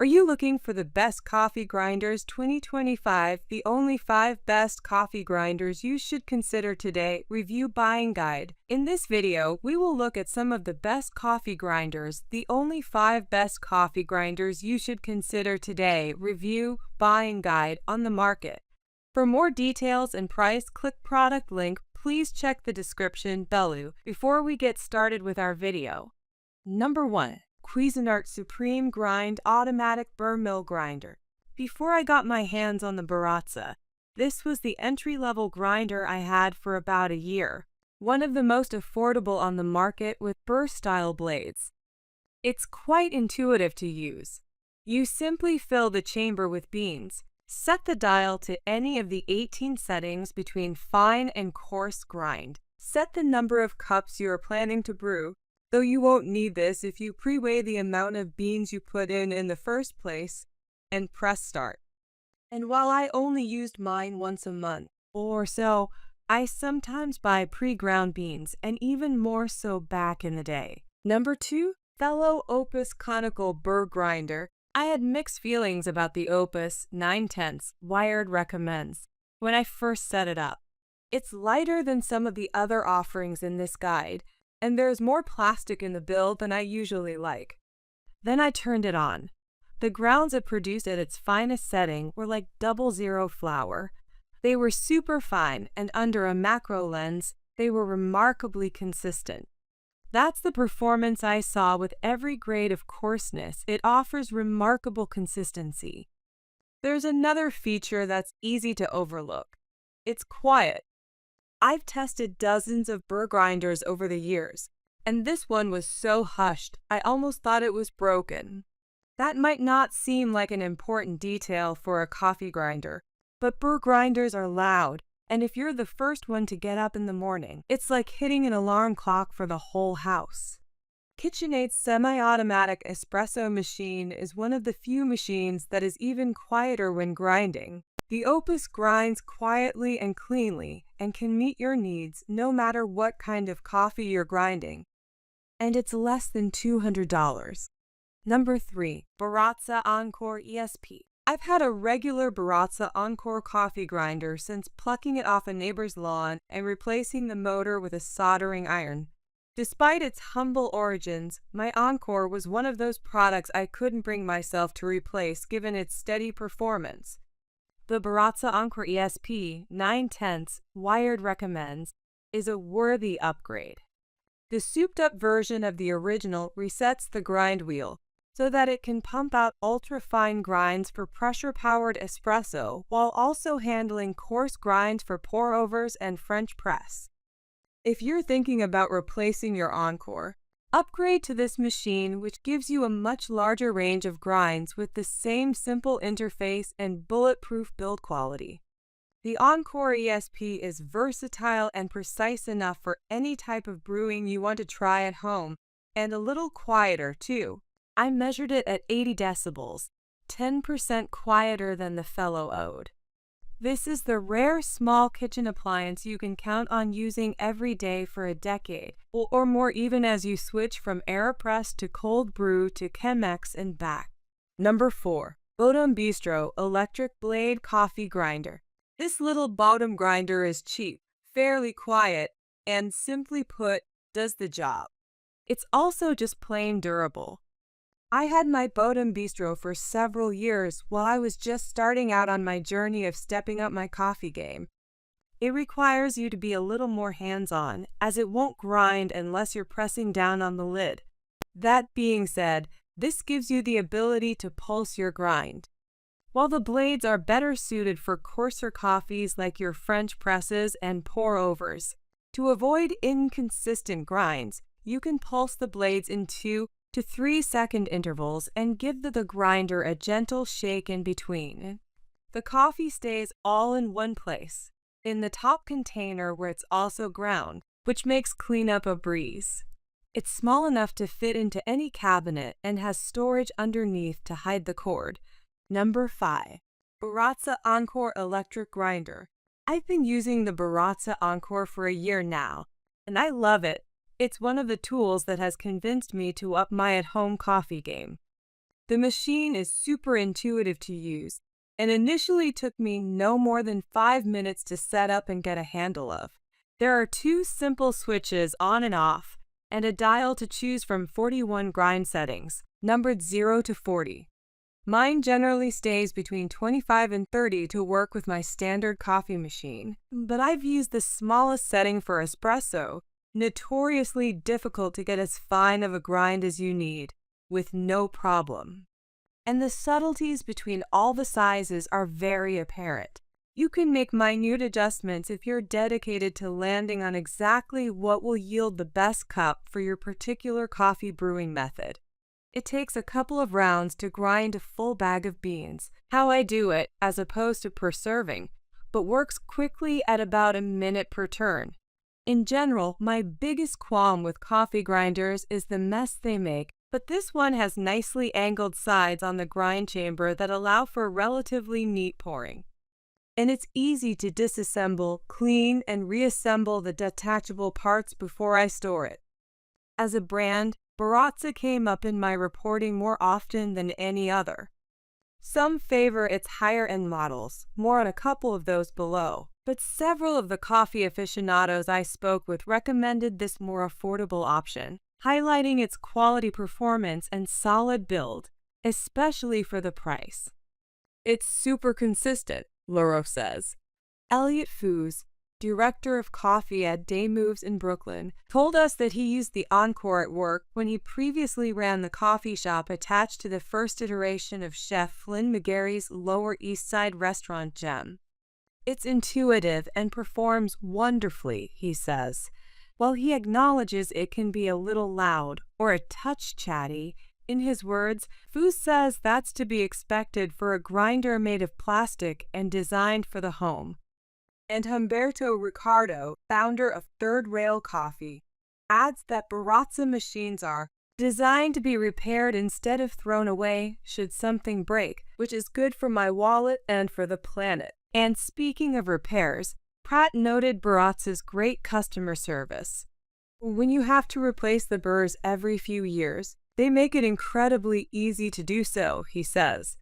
Are you looking for the best coffee grinders 2025? The only 5 best coffee grinders you should consider today. Review buying guide. In this video, we will look at some of the best coffee grinders, the only 5 best coffee grinders you should consider today. Review buying guide on the market. For more details and price, click product link. Please check the description below before we get started with our video. Number 1. Cuisinart Supreme Grind Automatic Burr Mill Grinder. Before I got my hands on the Baratza, this was the entry-level grinder I had for about a year. One of the most affordable on the market with Burr-style blades. It's quite intuitive to use. You simply fill the chamber with beans. Set the dial to any of the 18 settings between fine and coarse grind. Set the number of cups you are planning to brew, though you won't need this if you pre-weigh the amount of beans you put in the first place, and press start. And while I only used mine once a month or so, I sometimes buy pre-ground beans, and even more so back in the day. Number 2. Fellow Opus Conical Burr Grinder. I had mixed feelings about the Opus 9/10 wired recommends when I first set it up. It's lighter than some of the other offerings in this guide, and there's more plastic in the build than I usually like. Then I turned it on. The grounds it produced at its finest setting were like 00 flour. They were super fine, and under a macro lens, they were remarkably consistent. That's the performance I saw with every grade of coarseness. It offers remarkable consistency. There's another feature that's easy to overlook. It's quiet. I've tested dozens of Burr grinders over the years, and this one was so hushed, I almost thought it was broken. That might not seem like an important detail for a coffee grinder, but Burr grinders are loud, and if you're the first one to get up in the morning, it's like hitting an alarm clock for the whole house. KitchenAid's semi-automatic espresso machine is one of the few machines that is even quieter when grinding. The Opus grinds quietly and cleanly and can meet your needs no matter what kind of coffee you're grinding. And it's less than $200. Number 3. Baratza Encore ESP. I've had a regular Baratza Encore coffee grinder since plucking it off a neighbor's lawn and replacing the motor with a soldering iron. Despite its humble origins, my Encore was one of those products I couldn't bring myself to replace given its steady performance. The Baratza Encore ESP 9/10 wired recommends is a worthy upgrade. The souped-up version of the original resets the grind wheel so that it can pump out ultra-fine grinds for pressure-powered espresso while also handling coarse grinds for pour-overs and French press. If you're thinking about replacing your Encore, upgrade to this machine, which gives you a much larger range of grinds with the same simple interface and bulletproof build quality. The Encore ESP is versatile and precise enough for any type of brewing you want to try at home, and a little quieter too. I measured it at 80 decibels, 10% quieter than the fellow Ode. This is the rare small kitchen appliance you can count on using every day for a decade, or more even as you switch from AeroPress to cold brew to Chemex and back. Number 4. Bodum Bistro Electric Blade Coffee Grinder. This little Bodum grinder is cheap, fairly quiet, and simply put, does the job. It's also just plain durable. I had my Bodum Bistro for several years while I was just starting out on my journey of stepping up my coffee game. It requires you to be a little more hands-on, as it won't grind unless you're pressing down on the lid. That being said, this gives you the ability to pulse your grind. While the blades are better suited for coarser coffees like your French presses and pour-overs, to avoid inconsistent grinds, you can pulse the blades in 2 to 3 second intervals and give the grinder a gentle shake in between. The coffee stays all in one place, in the top container where it's also ground, which makes cleanup a breeze. It's small enough to fit into any cabinet and has storage underneath to hide the cord. Number 5. Baratza Encore Electric Grinder. I've been using the Baratza Encore for a year now, and I love it. It's one of the tools that has convinced me to up my at-home coffee game. The machine is super intuitive to use, and initially took me no more than 5 minutes to set up and get a handle of. There are 2 simple switches on and off, and a dial to choose from 41 grind settings, numbered 0 to 40. Mine generally stays between 25 and 30 to work with my standard coffee machine, but I've used the smallest setting for espresso, notoriously difficult to get as fine of a grind as you need, with no problem. And the subtleties between all the sizes are very apparent. You can make minute adjustments if you're dedicated to landing on exactly what will yield the best cup for your particular coffee brewing method. It takes a couple of rounds to grind a full bag of beans, how I do it as opposed to per serving, but works quickly at about a minute per turn. In general, my biggest qualm with coffee grinders is the mess they make, but this one has nicely angled sides on the grind chamber that allow for relatively neat pouring. And it's easy to disassemble, clean, and reassemble the detachable parts before I store it. As a brand, Baratza came up in my reporting more often than any other. Some favor its higher-end models, more on a couple of those below, but several of the coffee aficionados I spoke with recommended this more affordable option, highlighting its quality performance and solid build, especially for the price. It's super consistent, Luro says. Elliot Foos, director of coffee at Day Moves in Brooklyn, told us that he used the Encore at work when he previously ran the coffee shop attached to the first iteration of Chef Flynn McGarry's Lower East Side restaurant Gem. It's intuitive and performs wonderfully, he says. While he acknowledges it can be a little loud or a touch chatty, in his words, Foos says that's to be expected for a grinder made of plastic and designed for the home. And Humberto Ricardo, founder of Third Rail Coffee, adds that Baratza machines are designed to be repaired instead of thrown away should something break, which is good for my wallet and for the planet. And speaking of repairs, Pratt noted Baratza's great customer service. When you have to replace the burrs every few years, they make it incredibly easy to do so, he says.